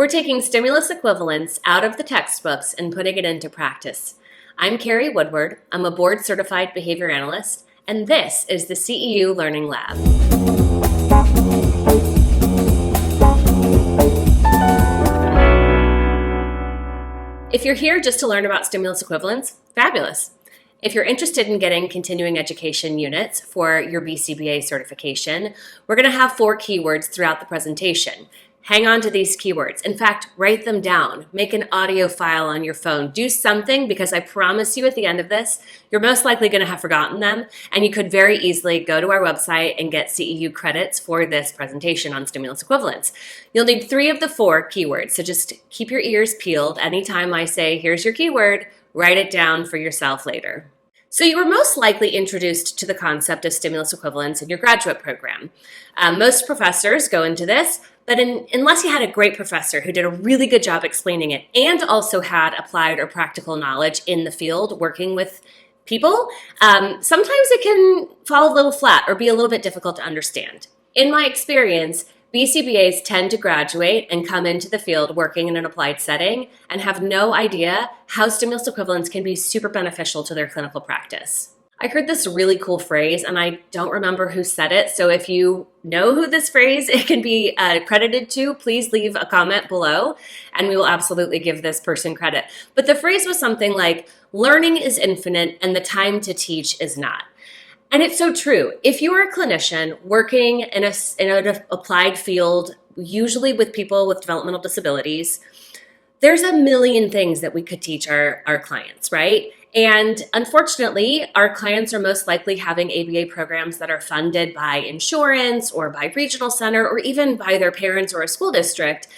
We're taking stimulus equivalence out of the textbooks and putting it into practice. I'm Carrie Woodward. I'm a Board Certified Behavior Analyst, and this is the CEU Learning Lab. If you're here just to learn about stimulus equivalence, fabulous. If you're interested in getting continuing education units for your BCBA certification, we're going to have 4 keywords throughout the presentation. Hang on to these keywords. In fact, write them down. Make an audio file on your phone. Do something, because I promise you at the end of this, you're most likely going to have forgotten them, and you could very easily go to our website and get CEU credits for this presentation on stimulus equivalence. You'll need 3 of the 4 keywords, so just keep your ears peeled. Anytime I say, here's your keyword, write it down for yourself later. So you were most likely introduced to the concept of stimulus equivalence in your graduate program. Most professors go into this, but unless you had a great professor who did a really good job explaining it and also had applied or practical knowledge in the field working with people, sometimes it can fall a little flat or be a little bit difficult to understand. In my experience, BCBAs tend to graduate and come into the field working in an applied setting and have no idea how stimulus equivalence can be super beneficial to their clinical practice. I heard this really cool phrase, and I don't remember who said it, so if you know who this phrase it can be credited to, please leave a comment below, and we will absolutely give this person credit. But the phrase was something like, learning is infinite and the time to teach is not. And it's so true. If you are a clinician working in an applied field, usually with people with developmental disabilities, there's a million things that we could teach our clients, right? And unfortunately, our clients are most likely having ABA programs that are funded by insurance or by regional center or even by their parents or a school district.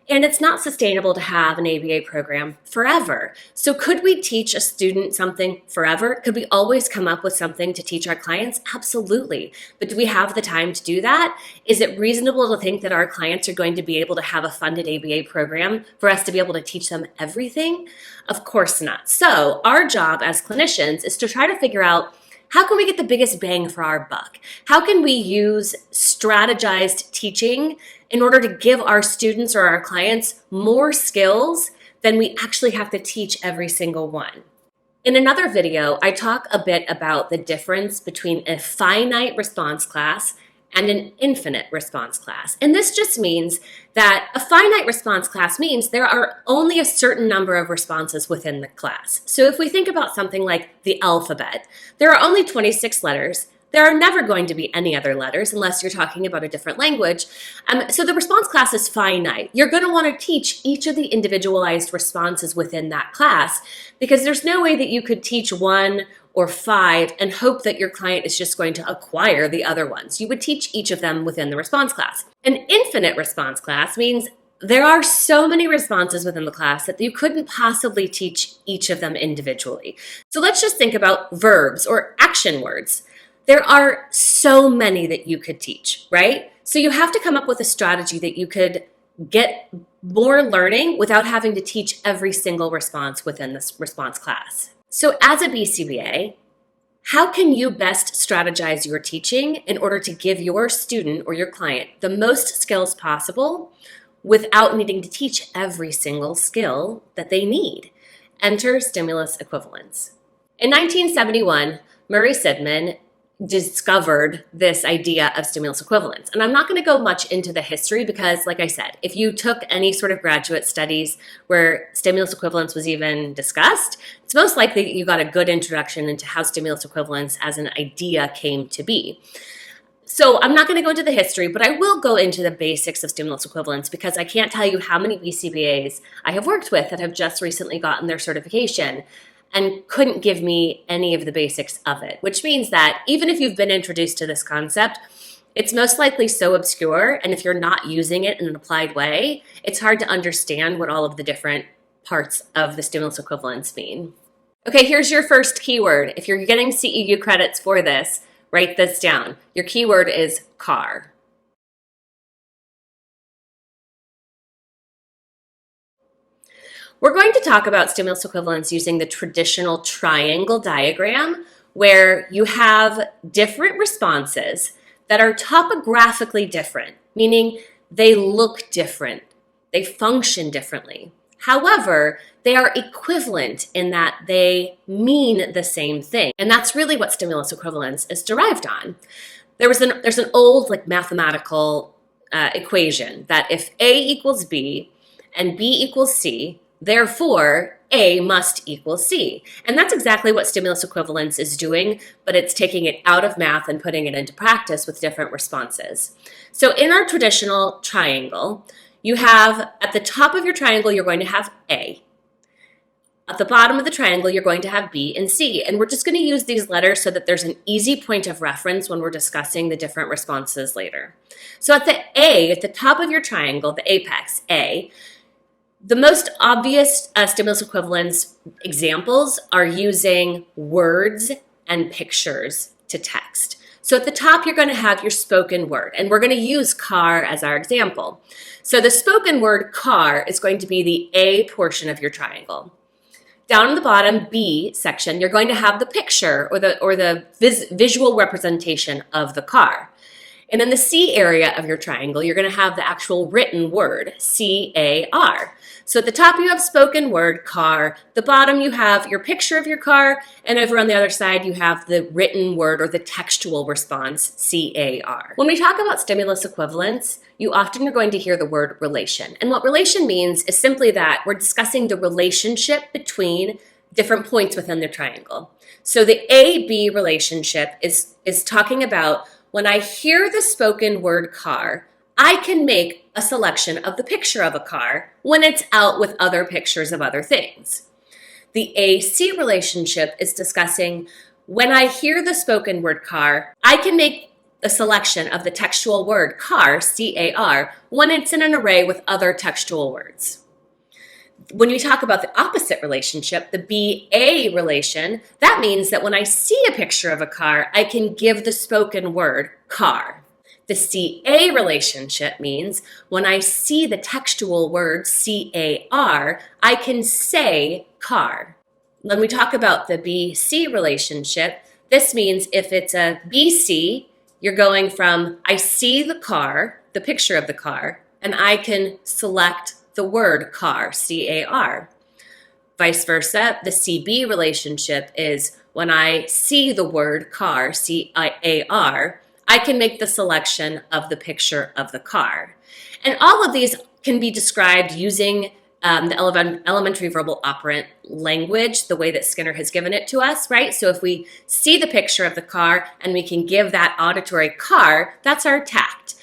And it's not sustainable to have an ABA program forever. So could we teach a student something forever? Could we always come up with something to teach our clients? Absolutely. But do we have the time to do that? Is it reasonable to think that our clients are going to be able to have a funded ABA program for us to be able to teach them everything? Of course not. So our job as clinicians is to try to figure out, how can we get the biggest bang for our buck? How can we use strategized teaching in order to give our students or our clients more skills than we actually have to teach every single one? In another video, I talk a bit about the difference between a finite response class and an infinite response class. And this just means that a finite response class means there are only a certain number of responses within the class. So if we think about something like the alphabet, there are only 26 letters. There are never going to be any other letters unless you're talking about a different language. So the response class is finite. You're going to want to teach each of the individualized responses within that class, because there's no way that you could teach 1 or 5 and hope that your client is just going to acquire the other ones. You would teach each of them within the response class. An infinite response class means there are so many responses within the class that you couldn't possibly teach each of them individually. So let's just think about verbs or action words. There are so many that you could teach, right? So you have to come up with a strategy that you could get more learning without having to teach every single response within this response class. So as a BCBA, how can you best strategize your teaching in order to give your student or your client the most skills possible without needing to teach every single skill that they need? Enter stimulus equivalence. In 1971, Murray Sidman discovered this idea of stimulus equivalence. And I'm not going to go much into the history because, like I said, if you took any sort of graduate studies where stimulus equivalence was even discussed, it's most likely that you got a good introduction into how stimulus equivalence as an idea came to be. So I'm not going to go into the history, but I will go into the basics of stimulus equivalence, because I can't tell you how many BCBAs I have worked with that have just recently gotten their certification and couldn't give me any of the basics of it, which means that even if you've been introduced to this concept, it's most likely so obscure, and if you're not using it in an applied way, it's hard to understand what all of the different parts of the stimulus equivalence mean. Okay, here's your first keyword. If you're getting CEU credits for this, write this down. Your keyword is car. We're going to talk about stimulus equivalence using the traditional triangle diagram, where you have different responses that are topographically different, meaning they look different. They function differently. However, they are equivalent in that they mean the same thing. And that's really what stimulus equivalence is derived on. There's an old mathematical equation that if A equals B and B equals C, therefore A must equal C. And that's exactly what stimulus equivalence is doing, but it's taking it out of math and putting it into practice with different responses. So in our traditional triangle, you have at the top of your triangle, you're going to have A. At the bottom of the triangle, you're going to have B and C. And we're just going to use these letters so that there's an easy point of reference when we're discussing the different responses later. So at the A, at the top of your triangle, the apex, A, the most obvious stimulus equivalence examples are using words and pictures to text. So at the top, you're going to have your spoken word, and we're going to use car as our example. So the spoken word car is going to be the A portion of your triangle. Down in the bottom B section, you're going to have the picture or the visual representation of the car. And in the C area of your triangle, you're going to have the actual written word, C-A-R. So at the top, you have spoken word, car. The bottom, you have your picture of your car. And over on the other side, you have the written word or the textual response, C-A-R. When we talk about stimulus equivalence, you often are going to hear the word relation. And what relation means is simply that we're discussing the relationship between different points within the triangle. So the A-B relationship is talking about when I hear the spoken word car, I can make a selection of the picture of a car when it's out with other pictures of other things. The AC relationship is discussing when I hear the spoken word car, I can make a selection of the textual word car, C-A-R, when it's in an array with other textual words. When you talk about the opposite relationship, the BA relation, that means that when I see a picture of a car, I can give the spoken word car. The CA relationship means when I see the textual word C-A-R, I can say car. When we talk about the BC relationship, this means if it's a BC, you're going from I see the car, the picture of the car, and I can select the word car, C-A-R. Vice versa, the CB relationship is when I see the word car, C-A-R, I can make the selection of the picture of the car. And all of these can be described using the elementary verbal operant language, the way that Skinner has given it to us, right? So if we see the picture of the car and we can give that auditory car, that's our tact.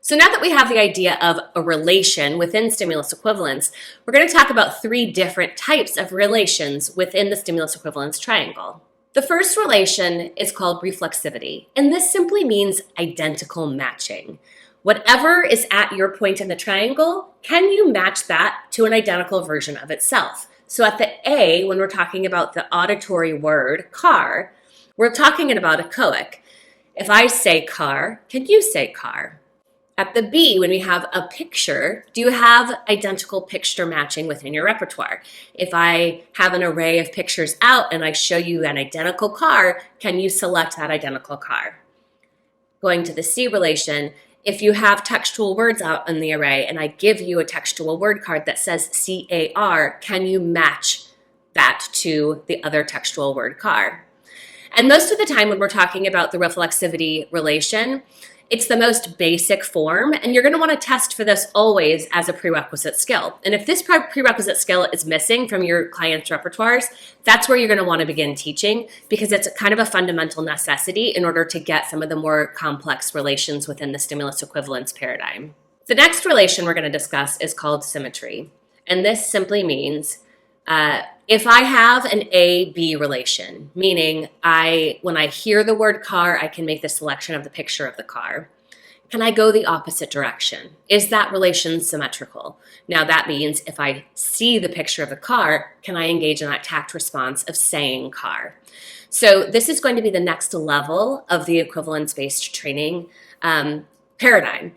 So now that we have the idea of a relation within stimulus equivalence, we're going to talk about 3 different types of relations within the stimulus equivalence triangle. The first relation is called reflexivity, and this simply means identical matching. Whatever is at your point in the triangle, can you match that to an identical version of itself? So at the A, when we're talking about the auditory word car, we're talking about echoic. If I say car, can you say car? At the B, when we have a picture, do you have identical picture matching within your repertoire? If I have an array of pictures out and I show you an identical car, can you select that identical car? Going to the C relation, if you have textual words out in the array and I give you a textual word card that says C-A-R, can you match that to the other textual word car? And most of the time when we're talking about the reflexivity relation, it's the most basic form, and you're going to want to test for this always as a prerequisite skill. And if this prerequisite skill is missing from your client's repertoires, that's where you're going to want to begin teaching, because it's kind of a fundamental necessity in order to get some of the more complex relations within the stimulus equivalence paradigm. The next relation we're going to discuss is called symmetry. And this simply means if I have an A-B relation, meaning when I hear the word car, I can make the selection of the picture of the car. Can I go the opposite direction? Is that relation symmetrical? Now that means if I see the picture of the car, can I engage in that tact response of saying car? So this is going to be the next level of the equivalence-based training paradigm.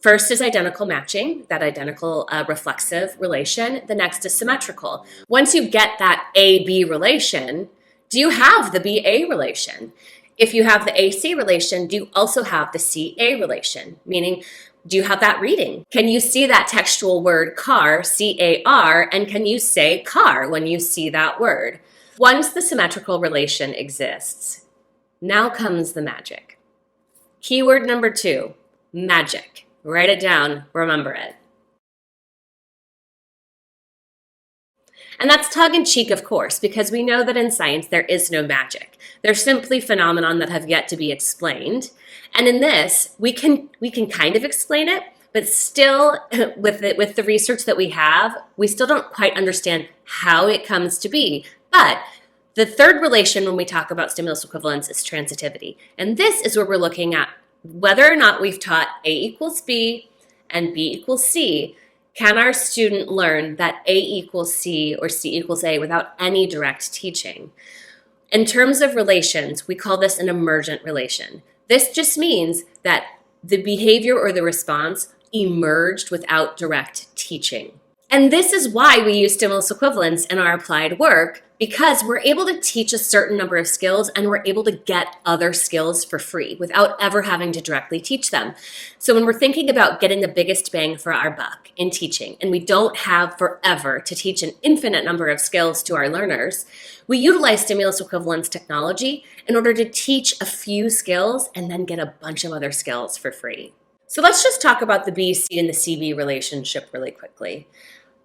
First is identical matching, that identical reflexive relation. The next is symmetrical. Once you get that A-B relation, do you have the B-A relation? If you have the AC relation, do you also have the CA relation? Meaning, Do you have that reading? Can you see that textual word car, C-A-R, and can you say car when you see that word? Once the symmetrical relation exists, now comes the magic. Keyword number 2, magic. Write it down, remember it. And that's tongue-in-cheek, of course, because we know that in science there is no magic. They're simply phenomena that have yet to be explained. And in this, we can kind of explain it, but still, with the research that we have, we still don't quite understand how it comes to be. But the third relation when we talk about stimulus equivalence is transitivity. And this is where we're looking at whether or not we've taught A equals B and B equals C. Can our student learn that A equals C or C equals A without any direct teaching? In terms of relations, we call this an emergent relation. This just means that the behavior or the response emerged without direct teaching. And this is why we use stimulus equivalence in our applied work, because we're able to teach a certain number of skills and we're able to get other skills for free without ever having to directly teach them. So when we're thinking about getting the biggest bang for our buck in teaching, and we don't have forever to teach an infinite number of skills to our learners, we utilize stimulus equivalence technology in order to teach a few skills and then get a bunch of other skills for free. So let's just talk about the BC and the CB relationship really quickly.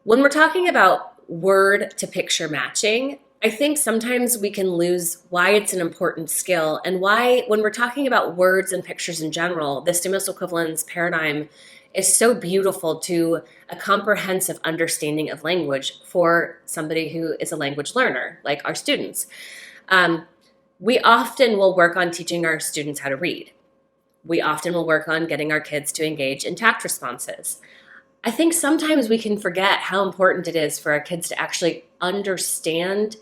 When we're talking about word to picture matching, I think sometimes we can lose why it's an important skill and why, when we're talking about words and pictures in general, the stimulus equivalence paradigm is so beautiful to a comprehensive understanding of language for somebody who is a language learner, like our students. We often will work on teaching our students how to read. We often will work on getting our kids to engage in tact responses. I think sometimes we can forget how important it is for our kids to actually understand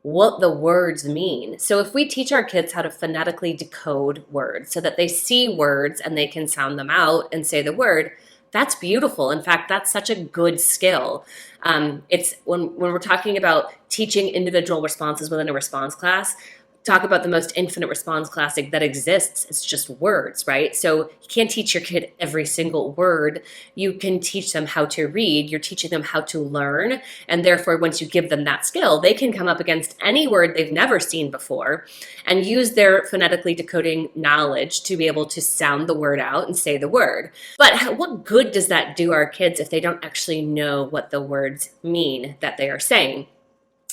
what the words mean. So if we teach our kids how to phonetically decode words so that they see words and they can sound them out and say the word, that's beautiful. In fact, that's such a good skill. It's when we're talking about teaching individual responses within a response class, talk about the most infinite response classic that exists. It's just words, right? So you can't teach your kid every single word. You can teach them how to read. You're teaching them how to learn. And therefore, once you give them that skill, they can come up against any word they've never seen before and use their phonetically decoding knowledge to be able to sound the word out and say the word. But what good does that do our kids if they don't actually know what the words mean that they are saying?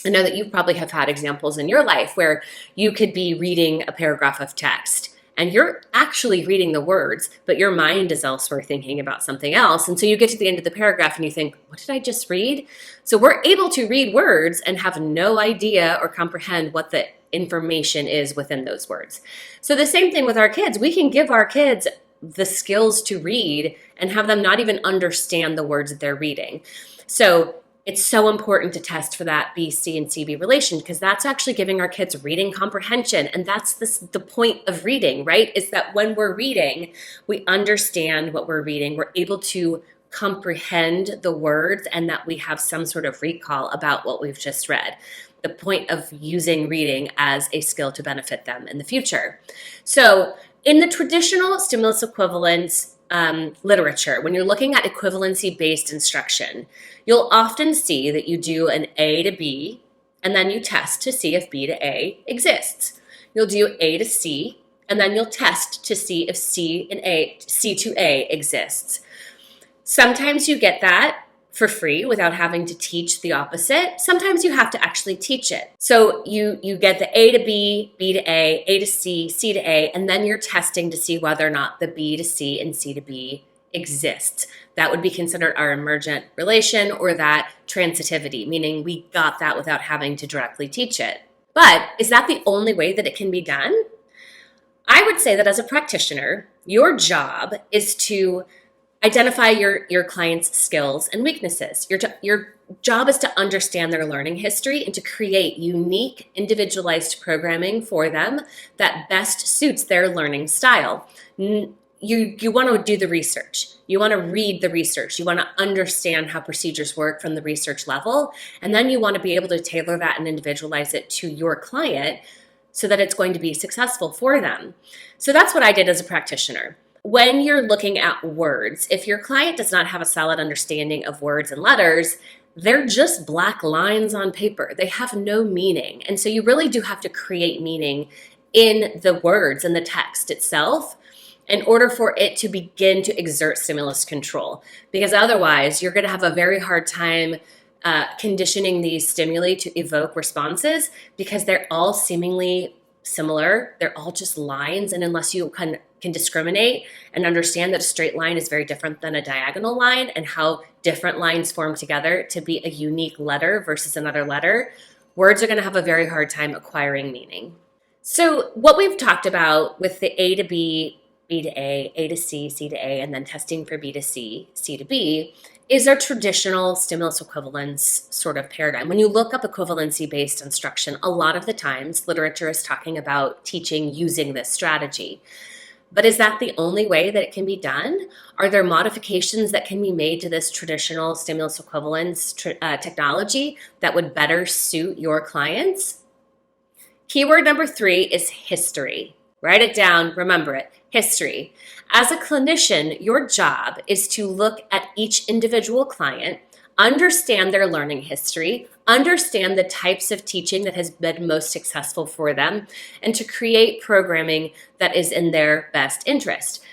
I know that you probably have had examples in your life where you could be reading a paragraph of text and you're actually reading the words, but your mind is elsewhere thinking about something else. And so you get to the end of the paragraph and you think, what did I just read? So we're able to read words and have no idea or comprehend what the information is within those words. So the same thing with our kids. We can give our kids the skills to read and have them not even understand the words that they're reading. So it's so important to test for that BC and CB relation because that's actually giving our kids reading comprehension. And that's the point of reading, right? Is that when we're reading, we understand what we're reading. We're able to comprehend the words and that we have some sort of recall about what we've just read. The point of using reading as a skill to benefit them in the future. So in the traditional stimulus equivalence literature, when you're looking at equivalency-based instruction, you'll often see that you do an A to B, and then you test to see if B to A exists. You'll do A to C, and then you'll test to see if C to A exists. Sometimes you get that for free without having to teach the opposite. Sometimes you have to actually teach it. So you get the A to B, B to A to C, C to A, and then you're testing to see whether or not the B to C and C to B exists. That would be considered our emergent relation or that transitivity, meaning we got that without having to directly teach it. But is that the only way that it can be done? I would say that as a practitioner, your job is to identify your client's skills and weaknesses. Your job is to understand their learning history and to create unique, individualized programming for them that best suits their learning style. You want to do the research. You want to read the research. You want to understand how procedures work from the research level. And then you want to be able to tailor that and individualize it to your client so that it's going to be successful for them. So that's what I did as a practitioner. when you're looking at words, if your client does not have a solid understanding of words and letters, they're just black lines on paper. They have no meaning. And so you really do have to create meaning in the words and the text itself in order for it to begin to exert stimulus control. Because otherwise, you're going to have a very hard time conditioning these stimuli to evoke responses because they're all seemingly similar. They're all just lines. And unless you can discriminate and understand that a straight line is very different than a diagonal line and how different lines form together to be a unique letter versus another letter, words are going to have a very hard time acquiring meaning. So what we've talked about with the A to B, B to A to C, C to A, and then testing for B to C, C to B, is our traditional stimulus equivalence sort of paradigm. When you look up equivalency-based instruction, a lot of the times literature is talking about teaching using this strategy. But is that the only way that it can be done? Are there modifications that can be made to this traditional stimulus equivalence technology that would better suit your clients? Keyword number 3 is history. Write it down, remember it, history. As a clinician, your job is to look at each individual client, understand their learning history, understand the types of teaching that has been most successful for them, and to create programming that is in their best interest.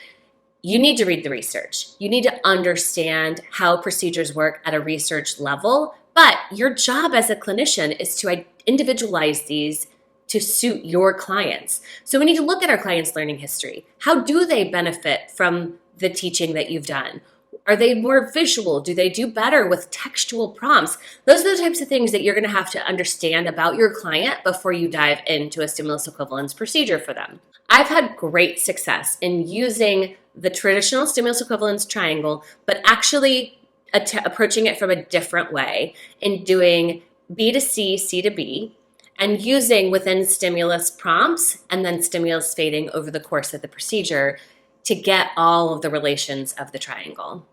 You need to read the research. You need to understand how procedures work at a research level, but your job as a clinician is to individualize these to suit your clients. So we need to look at our clients' learning history. How do they benefit from the teaching that you've done? Are they more visual? Do they do better with textual prompts? Those are the types of things that you're going to have to understand about your client before you dive into a stimulus equivalence procedure for them. I've had great success in using the traditional stimulus equivalence triangle, but actually approaching it from a different way in doing B to C, C to B, and using within stimulus prompts and then stimulus fading over the course of the procedure to get all of the relations of the triangle.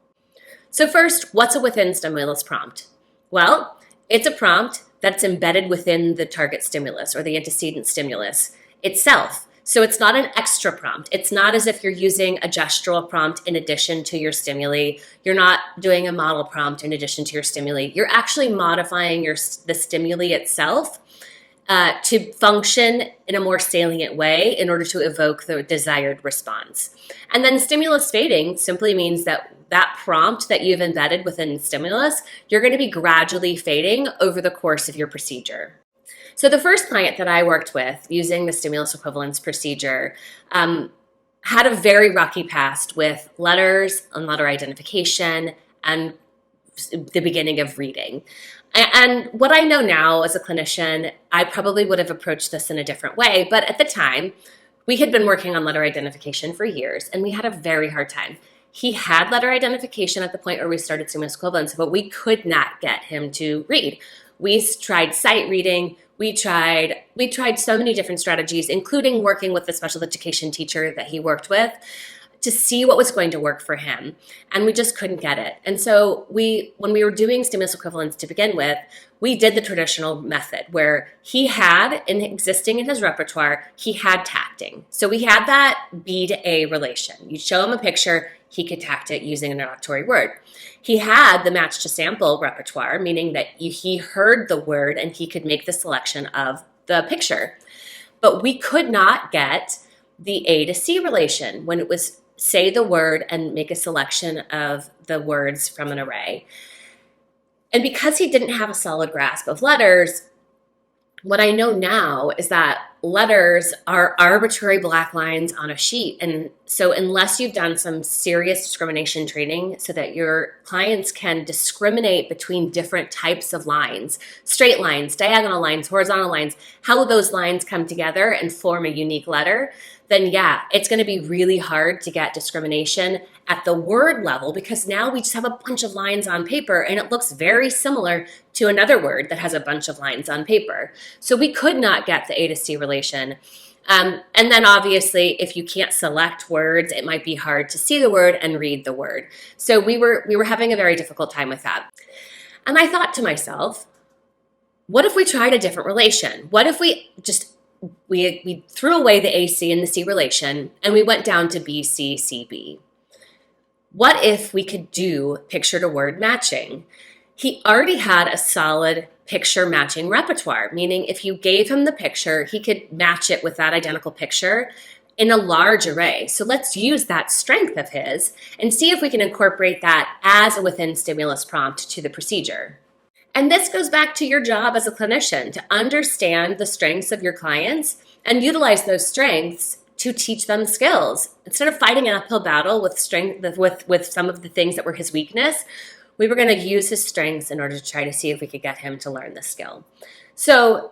So first, what's a within stimulus prompt? Well, it's a prompt that's embedded within the target stimulus or the antecedent stimulus itself. So it's not an extra prompt. It's not as if you're using a gestural prompt in addition to your stimuli. You're not doing a model prompt in addition to your stimuli. You're actually modifying the stimuli itself to function in a more salient way in order to evoke the desired response. And then stimulus fading simply means that that prompt that you've embedded within stimulus, you're going to be gradually fading over the course of your procedure. So the first client that I worked with using the stimulus equivalence procedure had a very rocky past with letters and letter identification and the beginning of reading. And what I know now as a clinician, I probably would have approached this in a different way. But at the time, we had been working on letter identification for years, and we had a very hard time. He had letter identification at the point where we started stimulus equivalence, but we could not get him to read. We tried sight reading. We tried so many different strategies, including working with the special education teacher that he worked with, to see what was going to work for him. And we just couldn't get it. And so when we were doing stimulus equivalence to begin with, we did the traditional method where he had, existing in his repertoire, he had tacting. So we had that B to A relation. You show him a picture, he could tact it using an auditory word. He had the match to sample repertoire, meaning that he heard the word and he could make the selection of the picture. But we could not get the A to C relation when it was say the word and make a selection of the words from an array. And because he didn't have a solid grasp of letters, what I know now is that letters are arbitrary black lines on a sheet. And so unless you've done some serious discrimination training so that your clients can discriminate between different types of lines, straight lines, diagonal lines, horizontal lines, how those lines come together and form a unique letter, then yeah, it's going to be really hard to get discrimination at the word level because now we just have a bunch of lines on paper and it looks very similar to another word that has a bunch of lines on paper. So we could not get the A to C relation. And then obviously, if you can't select words, it might be hard to see the word and read the word. So we were having a very difficult time with that. And I thought to myself, what if we tried a different relation? What if we just we threw away the AC and the C relation, and we went down to BCCB. What if we could do picture to word matching? He already had a solid picture matching repertoire, meaning if you gave him the picture, he could match it with that identical picture in a large array. So let's use that strength of his and see if we can incorporate that as a within stimulus prompt to the procedure. And this goes back to your job as a clinician, to understand the strengths of your clients and utilize those strengths to teach them skills. Instead of fighting an uphill battle with some of the things that were his weakness, we were going to use his strengths in order to try to see if we could get him to learn the skill. So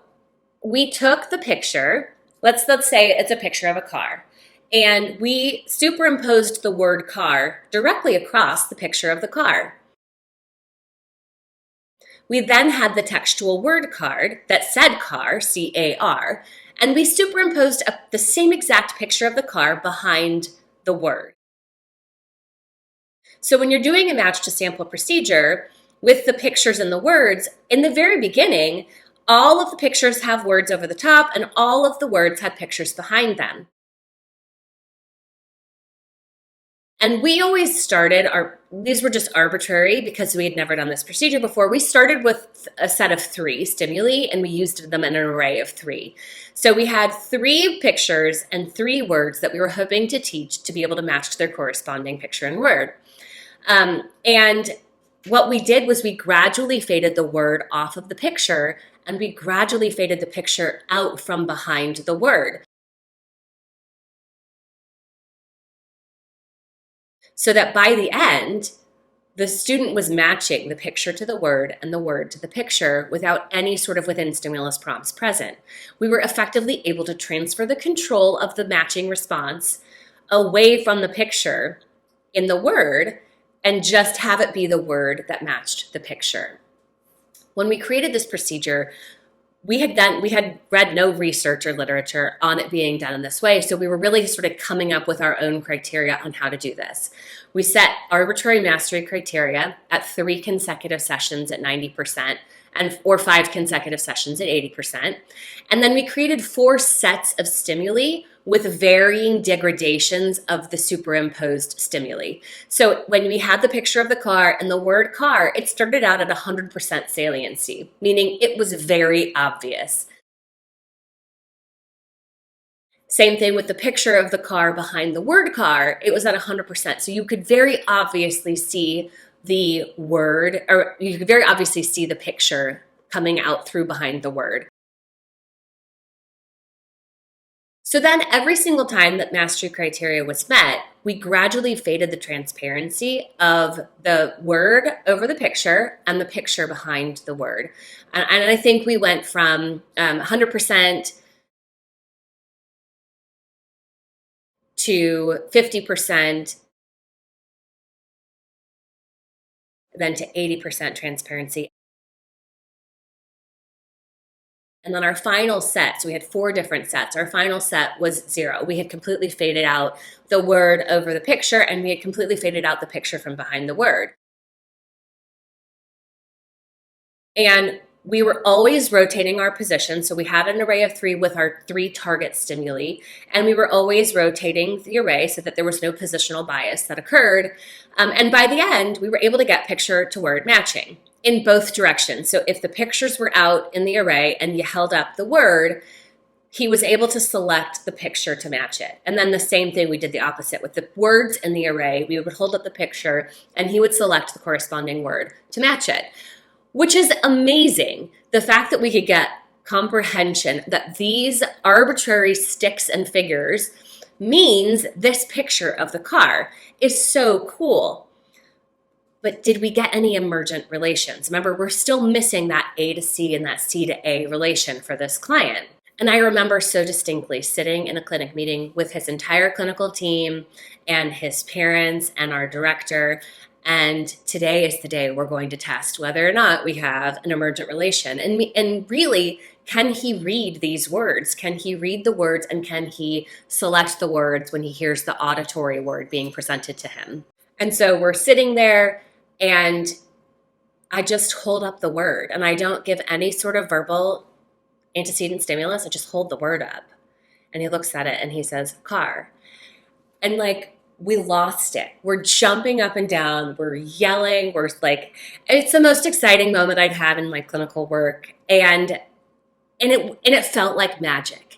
we took the picture, let's say it's a picture of a car, and we superimposed the word car directly across the picture of the car. We then had the textual word card that said car, C-A-R, and we superimposed the same exact picture of the car behind the word. So when you're doing a match to sample procedure with the pictures and the words, in the very beginning, all of the pictures have words over the top and all of the words had pictures behind them. And we always started, these were just arbitrary because we had never done this procedure before. We started with a set of 3 stimuli and we used them in an array of 3. So we had 3 pictures and 3 words that we were hoping to teach to be able to match to their corresponding picture and word. And what we did was we gradually faded the word off of the picture and we gradually faded the picture out from behind the word. So that by the end, the student was matching the picture to the word and the word to the picture without any sort of within stimulus prompts present. We were effectively able to transfer the control of the matching response away from the picture in the word and just have it be the word that matched the picture. When we created this procedure, we had read no research or literature on it being done in this way, so we were really sort of coming up with our own criteria on how to do this. We set arbitrary mastery criteria at 3 consecutive sessions at 90%, or 5 consecutive sessions at 80%. And then we created 4 sets of stimuli with varying degradations of the superimposed stimuli. So when we had the picture of the car and the word car, it started out at 100% saliency, meaning it was very obvious. Same thing with the picture of the car behind the word car, it was at 100%. So you could very obviously see the word, or you could very obviously see the picture coming out through behind the word. So then every single time that mastery criteria was met, we gradually faded the transparency of the word over the picture and the picture behind the word. And I think we went from 100% to 50%, then to 80% transparency. And then our final set, so we had 4 different sets. Our final set was 0. We had completely faded out the word over the picture, and we had completely faded out the picture from behind the word. And we were always rotating our position. So we had an array of 3 with our 3 target stimuli, and we were always rotating the array so that there was no positional bias that occurred. And by the end, we were able to get picture to word matching in both directions. So if the pictures were out in the array and you held up the word, he was able to select the picture to match it. And then the same thing, we did the opposite. With the words in the array, we would hold up the picture and he would select the corresponding word to match it, which is amazing. The fact that we could get comprehension that these arbitrary sticks and figures means this picture of the car is so cool. But did we get any emergent relations? Remember, we're still missing that A to C and that C to A relation for this client. And I remember so distinctly sitting in a clinic meeting with his entire clinical team and his parents and our director. And today is the day we're going to test whether or not we have an emergent relation. And really, can he read these words? Can he read the words and can he select the words when he hears the auditory word being presented to him? And so we're sitting there and I just hold up the word and I don't give any sort of verbal antecedent stimulus, I just hold the word up. And he looks at it and he says, car. And like, we lost it. We're jumping up and down. We're yelling. We're like, it's the most exciting moment I'd had in my clinical work. And it felt like magic.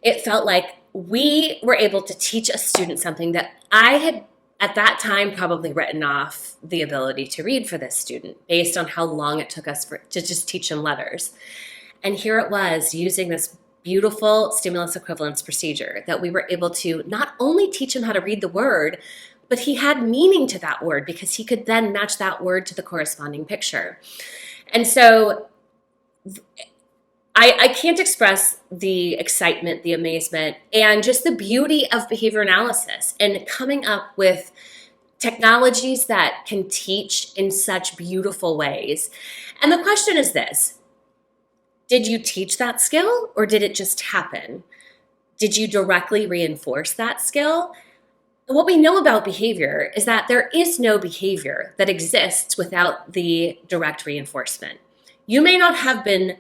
It felt like we were able to teach a student something that I had at that time probably written off the ability to read for this student based on how long it took us to just teach them letters. And here it was, using this beautiful stimulus equivalence procedure, that we were able to not only teach him how to read the word, but he had meaning to that word because he could then match that word to the corresponding picture. And so I can't express the excitement, the amazement, and just the beauty of behavior analysis and coming up with technologies that can teach in such beautiful ways. And the question is this: did you teach that skill, or did it just happen? Did you directly reinforce that skill? What we know about behavior is that there is no behavior that exists without the direct reinforcement. You may not have been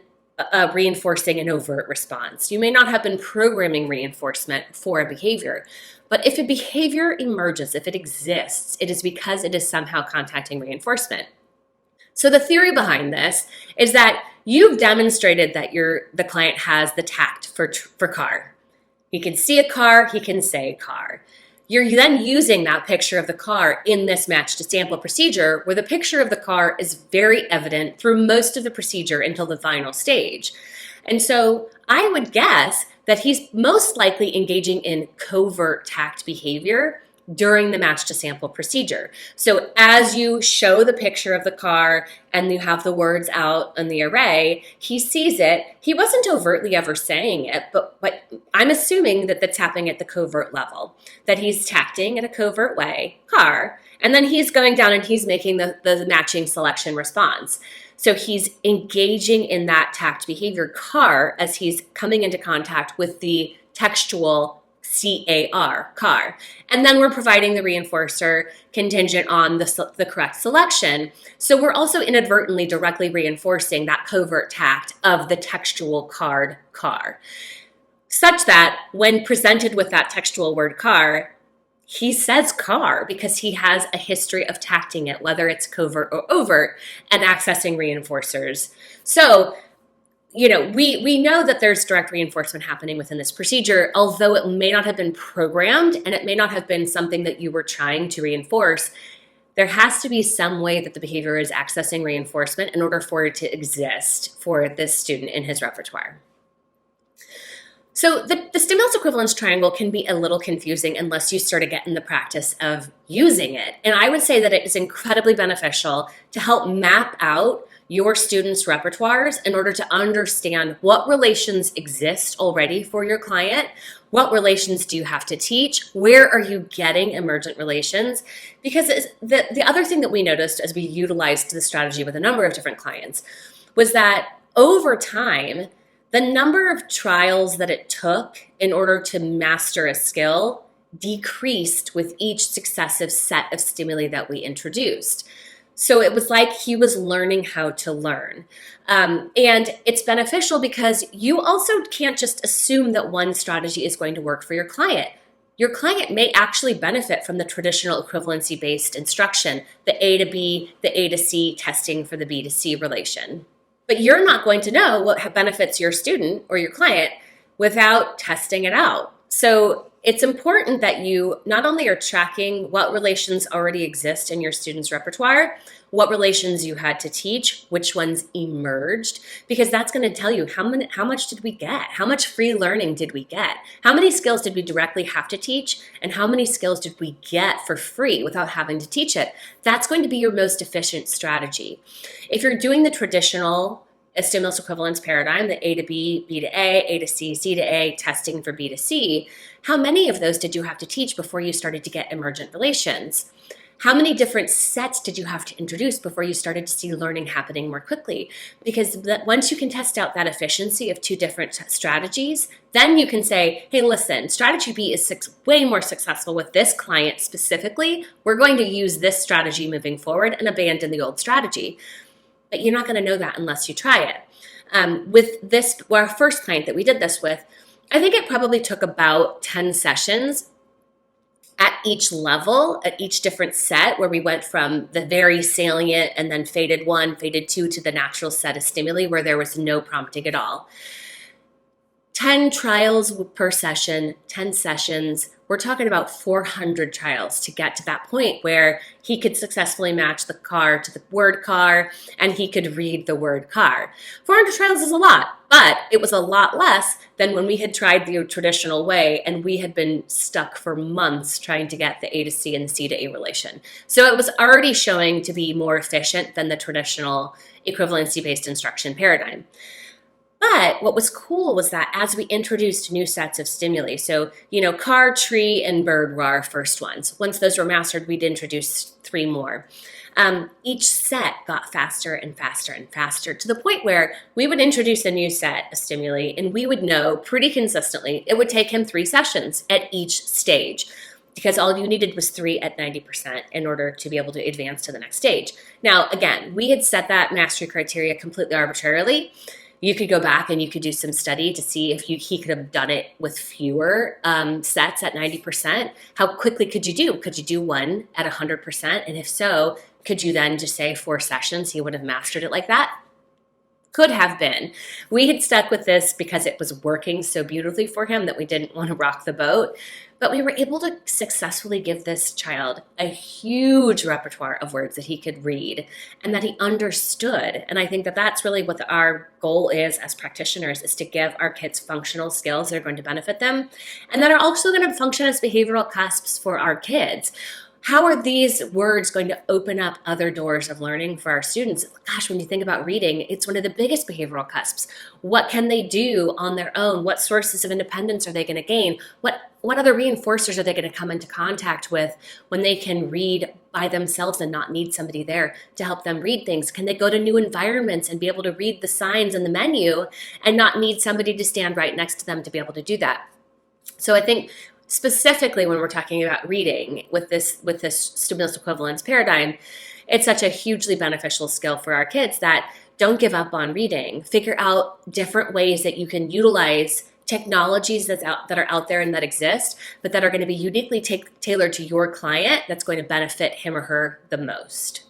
reinforcing an overt response. You may not have been programming reinforcement for a behavior. But if a behavior emerges, if it exists, it is because it is somehow contacting reinforcement. So the theory behind this is that you've demonstrated that the client has the tact for car. He can see a car, he can say car. You're then using that picture of the car in this match to sample procedure, where the picture of the car is very evident through most of the procedure until the final stage. And so I would guess that he's most likely engaging in covert tact behavior during the match to sample procedure. So as you show the picture of the car and you have the words out in the array, he sees it. He wasn't overtly ever saying it, but I'm assuming that that's happening at the covert level, that he's tacting in a covert way, car, and then he's going down and he's making the matching selection response. So he's engaging in that tact behavior, car, as he's coming into contact with the textual CAR, car. And then we're providing the reinforcer contingent on the correct selection. So we're also inadvertently directly reinforcing that covert tact of the textual card car, such that when presented with that textual word car, he says car because he has a history of tacting it, whether it's covert or overt, and accessing reinforcers. So we know that there's direct reinforcement happening within this procedure, although it may not have been programmed and it may not have been something that you were trying to reinforce. There has to be some way that the behavior is accessing reinforcement in order for it to exist for this student in his repertoire. So the stimulus equivalence triangle can be a little confusing unless you start to get in the practice of using it. And I would say that it is incredibly beneficial to help map out your students' repertoires in order to understand what relations exist already for your client, what relations do you have to teach, where are you getting emergent relations? Because the other thing that we noticed as we utilized the strategy with a number of different clients was that over time, the number of trials that it took in order to master a skill decreased with each successive set of stimuli that we introduced. So it was like he was learning how to learn. And it's beneficial because you also can't just assume that one strategy is going to work for your client. Your client may actually benefit from the traditional equivalency-based instruction, the A to B, the A to C testing for the B to C relation. But you're not going to know what benefits your student or your client without testing it out. So it's important that you not only are tracking what relations already exist in your student's repertoire, what relations you had to teach, which ones emerged, because that's going to tell you how much did we get? How much free learning did we get? How many skills did we directly have to teach? And how many skills did we get for free without having to teach it? That's going to be your most efficient strategy. If you're doing the traditional stimulus equivalence paradigm, the A to B, B to A to C, C to A, testing for B to C, how many of those did you have to teach before you started to get emergent relations? How many different sets did you have to introduce before you started to see learning happening more quickly? Because once you can test out that efficiency of two different strategies, then you can say, hey, listen, strategy B is way more successful with this client specifically. We're going to use this strategy moving forward and abandon the old strategy. but you're not going to know that unless you try it. With this, our first client that we did this with, I think it probably took about 10 sessions at each level, at each different set, where we went from the very salient and then faded 1, faded 2 to the natural set of stimuli where there was no prompting at all. 10 trials per session, 10 sessions. We're talking about 400 trials to get to that point where he could successfully match the car to the word car and he could read the word car. 400 trials is a lot, but it was a lot less than when we had tried the traditional way and we had been stuck for months trying to get the A to C and the C to A relation. So it was already showing to be more efficient than the traditional equivalency-based instruction paradigm. But what was cool was that as we introduced new sets of stimuli, so, car, tree, and bird were our first ones. Once those were mastered, we'd introduce 3 more. Each set got faster and faster and faster to the point where we would introduce a new set of stimuli and we would know pretty consistently it would take him 3 sessions at each stage, because all you needed was 3 at 90% in order to be able to advance to the next stage. Now, again, we had set that mastery criteria completely arbitrarily. You could go back and you could do some study to see if he could have done it with fewer sets at 90%. How quickly could you do? Could you do 1 at 100%? And if so, could you then just say 4 sessions, he would have mastered it like that? Could have been. We had stuck with this because it was working so beautifully for him that we didn't want to rock the boat. But we were able to successfully give this child a huge repertoire of words that he could read and that he understood. And I think that that's really what our goal is as practitioners, is to give our kids functional skills that are going to benefit them and that are also going to function as behavioral cusps for our kids. How are these words going to open up other doors of learning for our students? Gosh, when you think about reading, it's one of the biggest behavioral cusps. What can they do on their own? What sources of independence are they going to gain? What other reinforcers are they going to come into contact with when they can read by themselves and not need somebody there to help them read things? Can they go to new environments and be able to read the signs in the menu and not need somebody to stand right next to them to be able to do that? So I think specifically when we're talking about reading with this stimulus equivalence paradigm, it's such a hugely beneficial skill for our kids that don't give up on reading. Figure out different ways that you can utilize technologies that are out there and that exist, but that are going to be uniquely tailored to your client that's going to benefit him or her the most.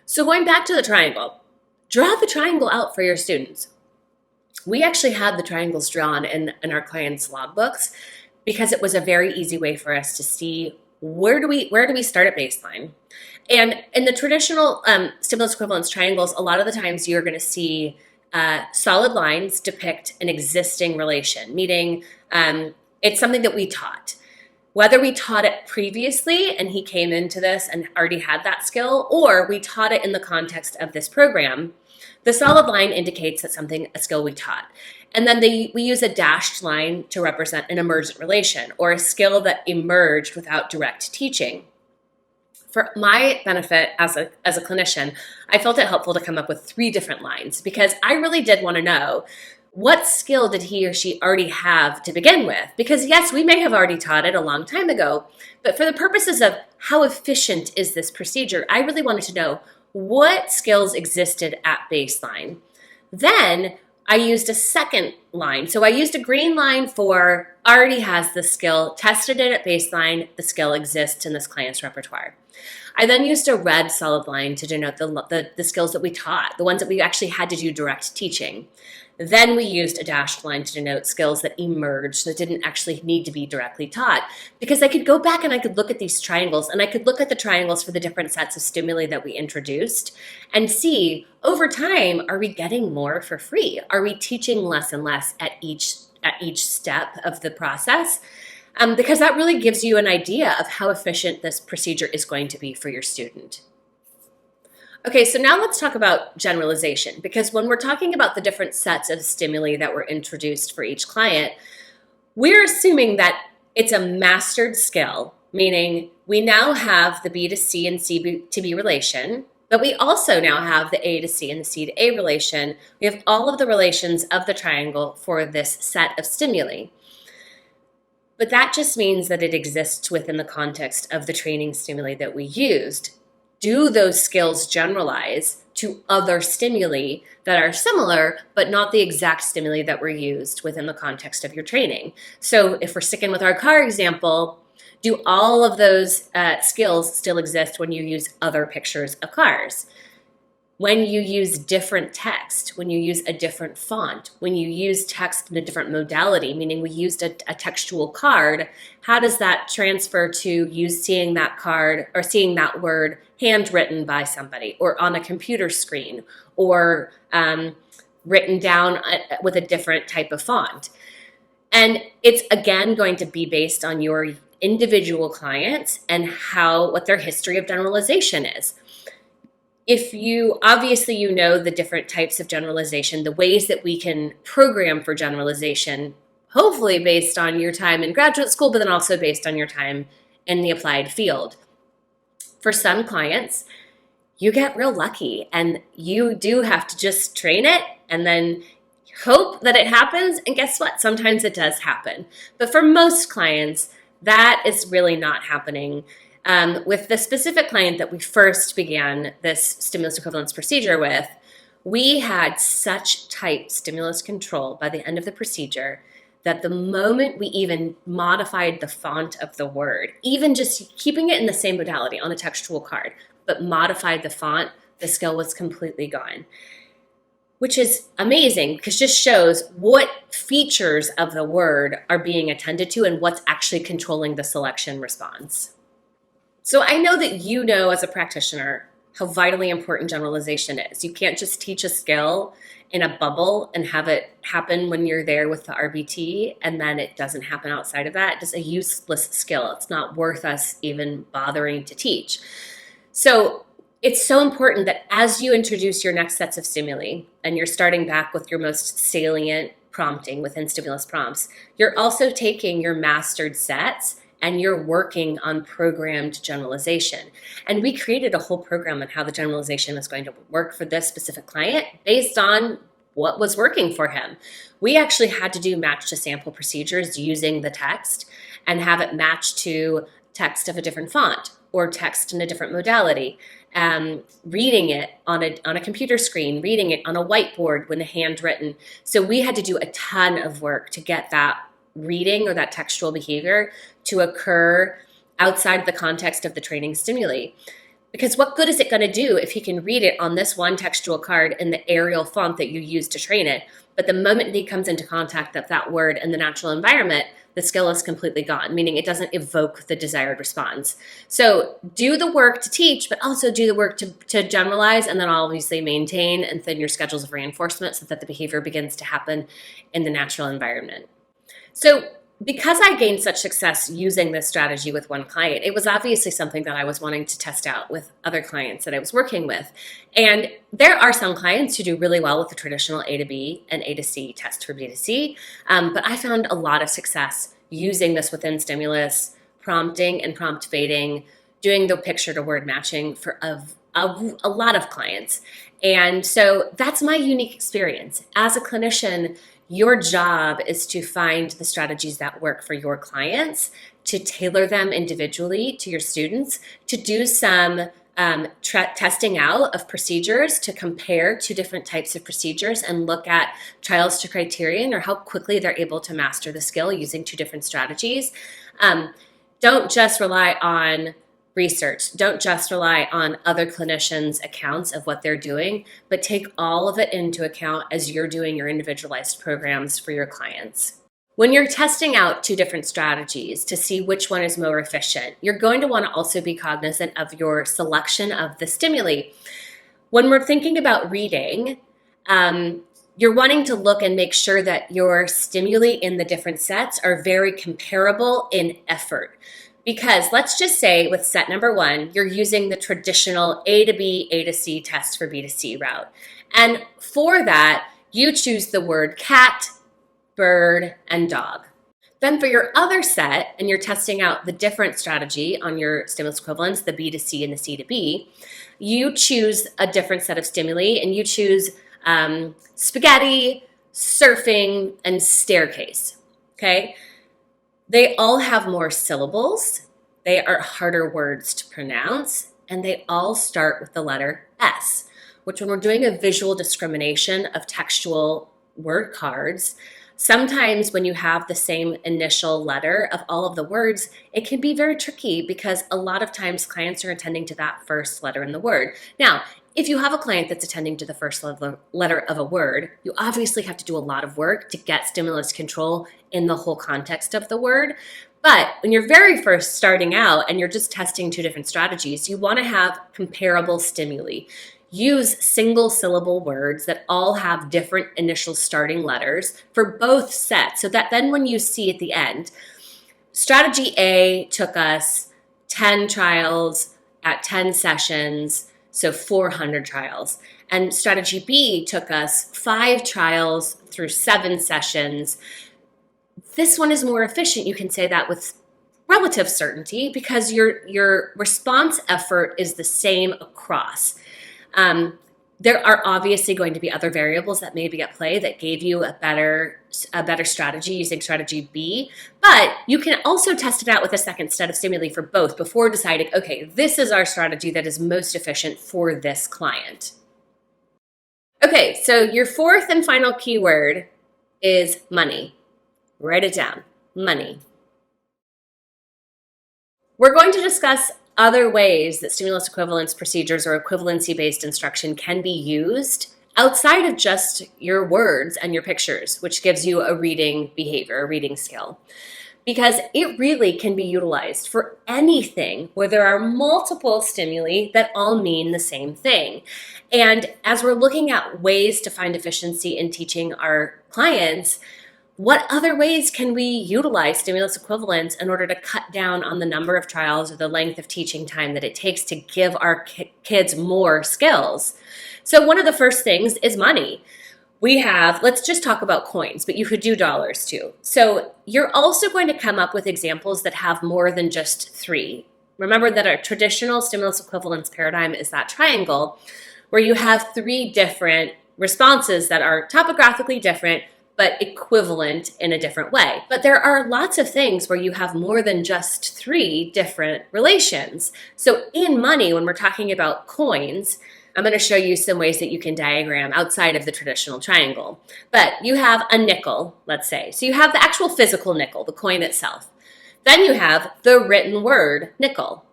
So going back to the triangle, draw the triangle out for your students. We actually had the triangles drawn in our clients' logbooks because it was a very easy way for us to see where do we start at baseline. And in the traditional stimulus equivalence triangles, a lot of the times you're going to see solid lines depict an existing relation, meaning it's something that we taught. Whether we taught it previously and he came into this and already had that skill, or we taught it in the context of this program, the solid line indicates that a skill we taught. And then we use a dashed line to represent an emergent relation or a skill that emerged without direct teaching. For my benefit as a clinician, I felt it helpful to come up with 3 different lines because I really did want to know what skill did he or she already have to begin with? Because yes, we may have already taught it a long time ago, but for the purposes of how efficient is this procedure, I really wanted to know what skills existed at baseline. Then I used a second line. So I used a green line for already has the skill, tested it at baseline, the skill exists in this client's repertoire. I then used a red solid line to denote the skills that we taught, the ones that we actually had to do direct teaching. Then we used a dashed line to denote skills that emerged that didn't actually need to be directly taught, because I could go back and I could look at these triangles and I could look at the triangles for the different sets of stimuli that we introduced and see over time, are we getting more for free? Are we teaching less and less at each step of the process? Because that really gives you an idea of how efficient this procedure is going to be for your student. Okay, so now let's talk about generalization, because when we're talking about the different sets of stimuli that were introduced for each client, we're assuming that it's a mastered skill, meaning we now have the B to C and C to B relation, but we also now have the A to C and the C to A relation. We have all of the relations of the triangle for this set of stimuli. But that just means that it exists within the context of the training stimuli that we used. Do those skills generalize to other stimuli that are similar, but not the exact stimuli that were used within the context of your training. So if we're sticking with our car example, do all of those skills still exist when you use other pictures of cars? When you use different text, when you use a different font, when you use text in a different modality, meaning we used a textual card, how does that transfer to you seeing that card or seeing that word handwritten by somebody or on a computer screen or written down with a different type of font? And it's again going to be based on your individual clients and what their history of generalization is. If you obviously know the different types of generalization, the ways that we can program for generalization, hopefully based on your time in graduate school, but then also based on your time in the applied field. For some clients, you get real lucky and you do have to just train it and then hope that it happens. And guess what? Sometimes it does happen. But for most clients, that is really not happening. With the specific client that we first began this stimulus equivalence procedure with, we had such tight stimulus control by the end of the procedure that the moment we even modified the font of the word, even just keeping it in the same modality on a textual card, but modified the font, the skill was completely gone. Which is amazing because just shows what features of the word are being attended to and what's actually controlling the selection response. So I know that you know as a practitioner how vitally important generalization is. You can't just teach a skill in a bubble and have it happen when you're there with the RBT and then it doesn't happen outside of that. It's a useless skill. It's not worth us even bothering to teach. So it's so important that as you introduce your next sets of stimuli and you're starting back with your most salient prompting within stimulus prompts, you're also taking your mastered sets and you're working on programmed generalization. And we created a whole program on how the generalization is going to work for this specific client based on what was working for him. We actually had to do match to sample procedures using the text and have it match to text of a different font or text in a different modality. Reading it on a computer screen, reading it on a whiteboard when handwritten. So we had to do a ton of work to get that reading or that textual behavior to occur outside of the context of the training stimuli. Because what good is it going to do if he can read it on this one textual card in the Arial font that you use to train it, but the moment he comes into contact with that word in the natural environment, the skill is completely gone, meaning it doesn't evoke the desired response. So do the work to teach, but also do the work to generalize and then obviously maintain and thin your schedules of reinforcement so that the behavior begins to happen in the natural environment. So because I gained such success using this strategy with one client, it was obviously something that I was wanting to test out with other clients that I was working with. And there are some clients who do really well with the traditional A to B and A to C test for B to C, but I found a lot of success using this within stimulus, prompting and prompt fading, doing the picture to word matching for a lot of clients. And so that's my unique experience. As a clinician, your job is to find the strategies that work for your clients, to tailor them individually to your students, to do some testing out of procedures to compare two different types of procedures and look at trials to criterion or how quickly they're able to master the skill using two different strategies. Don't just rely on research. Don't just rely on other clinicians' accounts of what they're doing, but take all of it into account as you're doing your individualized programs for your clients. When you're testing out two different strategies to see which one is more efficient, you're going to want to also be cognizant of your selection of the stimuli. When we're thinking about reading, you're wanting to look and make sure that your stimuli in the different sets are very comparable in effort. Because let's just say with set number one, you're using the traditional A to B, A to C test for B to C route. And for that, you choose the word cat, bird, and dog. Then for your other set, and you're testing out the different strategy on your stimulus equivalents, the B to C and the C to B, you choose a different set of stimuli and you choose spaghetti, surfing, and staircase, okay? They all have more syllables, they are harder words to pronounce, and they all start with the letter S, which when we're doing a visual discrimination of textual word cards, sometimes when you have the same initial letter of all of the words, it can be very tricky because a lot of times clients are attending to that first letter in the word. Now, if you have a client that's attending to the first letter of a word, you obviously have to do a lot of work to get stimulus control in the whole context of the word. But when you're very first starting out and you're just testing two different strategies, you want to have comparable stimuli. Use single syllable words that all have different initial starting letters for both sets so that then when you see at the end, strategy A took us 10 trials at 10 sessions, so 400 trials. And strategy B took us 5 trials through 7 sessions. This one is more efficient. You can say that with relative certainty because your response effort is the same across. There are obviously going to be other variables that may be at play that gave you a better strategy using strategy B, but you can also test it out with a second set of stimuli for both before deciding, okay, this is our strategy that is most efficient for this client. Okay, so your fourth and final keyword is money. Write it down, money. We're going to discuss other ways that stimulus equivalence procedures or equivalency-based instruction can be used outside of just your words and your pictures, which gives you a reading behavior, a reading skill. Because it really can be utilized for anything where there are multiple stimuli that all mean the same thing. And as we're looking at ways to find efficiency in teaching our clients, what other ways can we utilize stimulus equivalence in order to cut down on the number of trials or the length of teaching time that it takes to give our kids more skills? So one of the first things is money. We have, let's just talk about coins, but you could do dollars too. So you're also going to come up with examples that have more than just 3. Remember that our traditional stimulus equivalence paradigm is that triangle where you have 3 different responses that are topographically different, but equivalent in a different way. But there are lots of things where you have more than just 3 different relations. So in money, when we're talking about coins, I'm going to show you some ways that you can diagram outside of the traditional triangle. But you have a nickel, let's say. So you have the actual physical nickel, the coin itself. Then you have the written word nickel.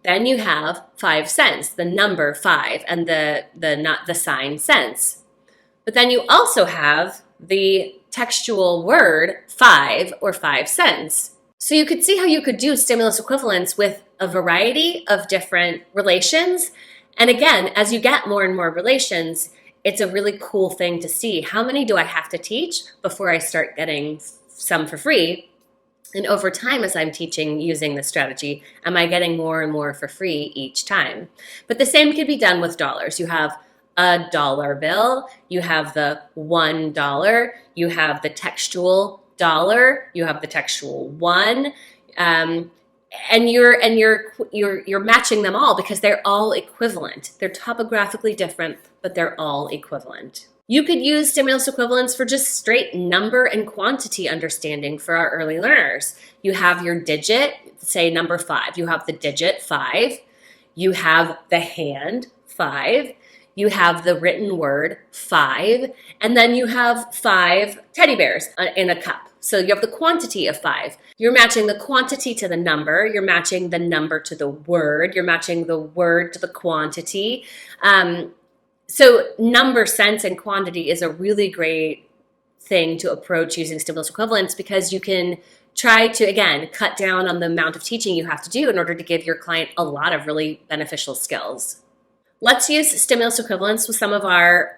Then you have 5 cents, the number 5, and the sign cents. But then you also have the textual word 5 or 5 cents. So you could see how you could do stimulus equivalence with a variety of different relations. And again, as you get more and more relations, it's a really cool thing to see. How many do I have to teach before I start getting some for free? And over time, as I'm teaching using this strategy, am I getting more and more for free each time? But the same can be done with dollars. You have a dollar bill, you have the $1, you have the textual dollar, you have the textual 1, and you're matching them all because they're all equivalent. They're topographically different, but they're all equivalent. You could use stimulus equivalence for just straight number and quantity understanding for our early learners. You have your digit, say number 5. You have the digit 5. You have the hand 5. You have the written word 5, and then you have 5 teddy bears in a cup. So you have the quantity of 5. You're matching the quantity to the number. You're matching the number to the word. You're matching the word to the quantity. So number, sense, and quantity is a really great thing to approach using stimulus equivalence because you can try to, again, cut down on the amount of teaching you have to do in order to give your client a lot of really beneficial skills. Let's use stimulus equivalence with some of our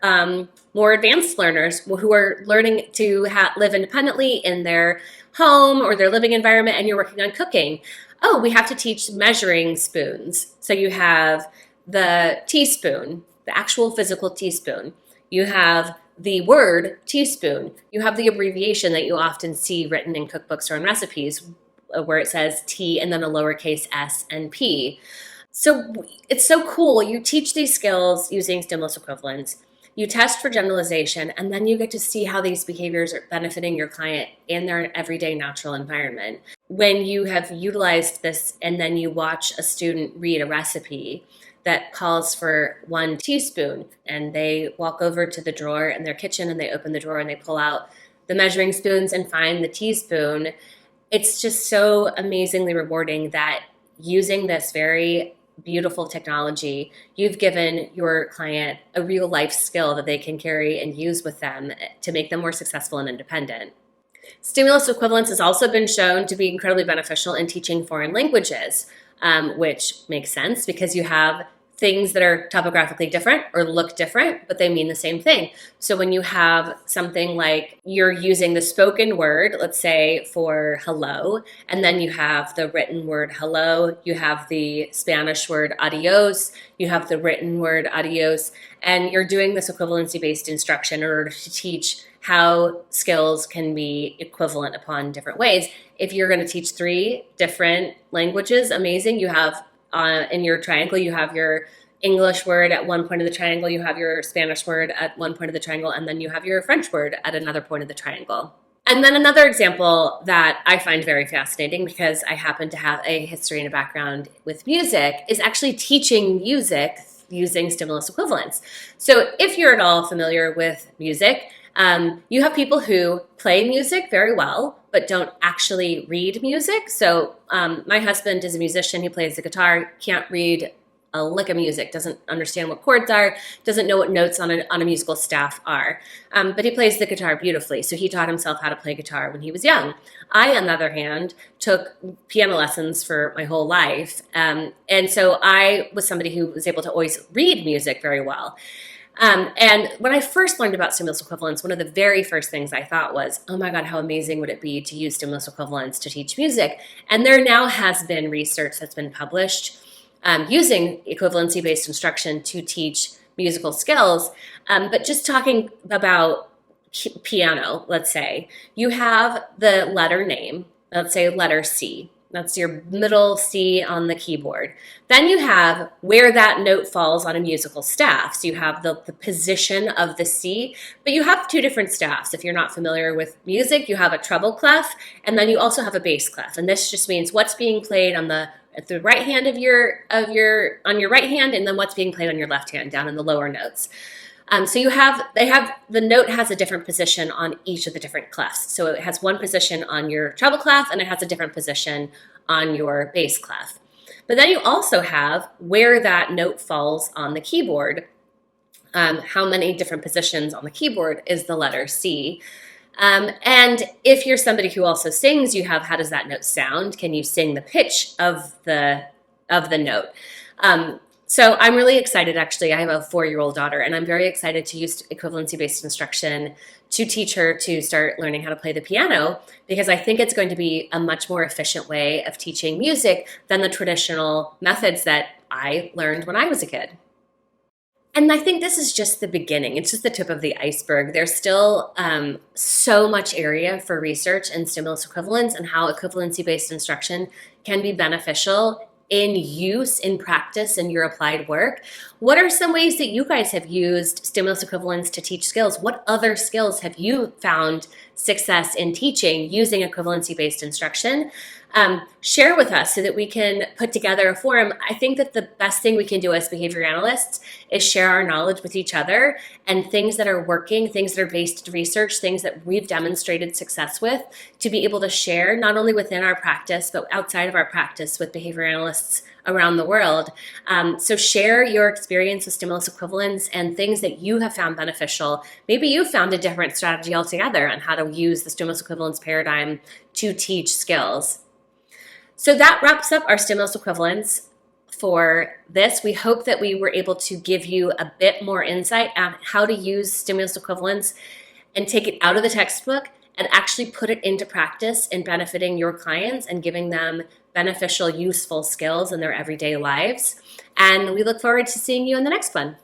more advanced learners who are learning to live independently in their home or their living environment, and you're working on cooking. Oh, we have to teach measuring spoons. So you have the teaspoon, the actual physical teaspoon. You have the word teaspoon. You have the abbreviation that you often see written in cookbooks or in recipes where it says T and then a lowercase s and P. So it's so cool. You teach these skills using stimulus equivalence. You test for generalization, and then you get to see how these behaviors are benefiting your client in their everyday natural environment. When you have utilized this and then you watch a student read a recipe, that calls for 1 teaspoon, and they walk over to the drawer in their kitchen and they open the drawer and they pull out the measuring spoons and find the teaspoon. It's just so amazingly rewarding that using this very beautiful technology, you've given your client a real life skill that they can carry and use with them to make them more successful and independent. Stimulus equivalence has also been shown to be incredibly beneficial in teaching foreign languages, which makes sense because you have things that are topographically different or look different, but they mean the same thing. So when you have something like you're using the spoken word, let's say for hello, and then you have the written word hello, you have the Spanish word adios, you have the written word adios, and you're doing this equivalency-based instruction in order to teach how skills can be equivalent upon different ways. If you're going to teach 3 different languages, amazing. You have in your triangle, you have your English word at one point of the triangle, you have your Spanish word at one point of the triangle, and then you have your French word at another point of the triangle. And then another example that I find very fascinating, because I happen to have a history and a background with music, is actually teaching music using stimulus equivalence. So if you're at all familiar with music, you have people who play music very well, but don't actually read music. So my husband is a musician. He plays the guitar, can't read a lick of music, doesn't understand what chords are, doesn't know what notes on a musical staff are. But he plays the guitar beautifully. So he taught himself how to play guitar when he was young. I, on the other hand, took piano lessons for my whole life. And so I was somebody who was able to always read music very well. And when I first learned about stimulus equivalence, one of the very first things I thought was, oh my God, how amazing would it be to use stimulus equivalence to teach music? And there now has been research that's been published using equivalency-based instruction to teach musical skills. But just talking about piano, let's say, you have the letter name, let's say letter C. That's your middle C on the keyboard. Then you have where that note falls on a musical staff. So you have the position of the C, but you have 2 different staffs. If you're not familiar with music, you have a treble clef, and then you also have a bass clef. And this just means what's being played on the right hand on your right hand, and then what's being played on your left hand down in the lower notes. So the note has a different position on each of the different clefs. So it has one position on your treble clef, and it has a different position on your bass clef. But then you also have where that note falls on the keyboard. How many different positions on the keyboard is the letter C? And if you're somebody who also sings, you have how does that note sound? Can you sing the pitch of the note? So I'm really excited, actually. I have a 4-year-old daughter, and I'm very excited to use equivalency-based instruction to teach her to start learning how to play the piano, because I think it's going to be a much more efficient way of teaching music than the traditional methods that I learned when I was a kid. And I think this is just the beginning. It's just the tip of the iceberg. There's still so much area for research in stimulus equivalence and how equivalency-based instruction can be beneficial in use, in practice, in your applied work. What are some ways that you guys have used stimulus equivalence to teach skills? What other skills have you found success in teaching using equivalency-based instruction? Share with us so that we can put together a forum. I think that the best thing we can do as behavior analysts is share our knowledge with each other, and things that are working, things that are based in research, things that we've demonstrated success with, to be able to share not only within our practice, but outside of our practice with behavior analysts around the world. So share your experience with stimulus equivalence and things that you have found beneficial. Maybe you found a different strategy altogether on how to use the stimulus equivalence paradigm to teach skills. So that wraps up our stimulus equivalence for this. We hope that we were able to give you a bit more insight on how to use stimulus equivalence and take it out of the textbook and actually put it into practice in benefiting your clients and giving them beneficial, useful skills in their everyday lives. And we look forward to seeing you in the next one.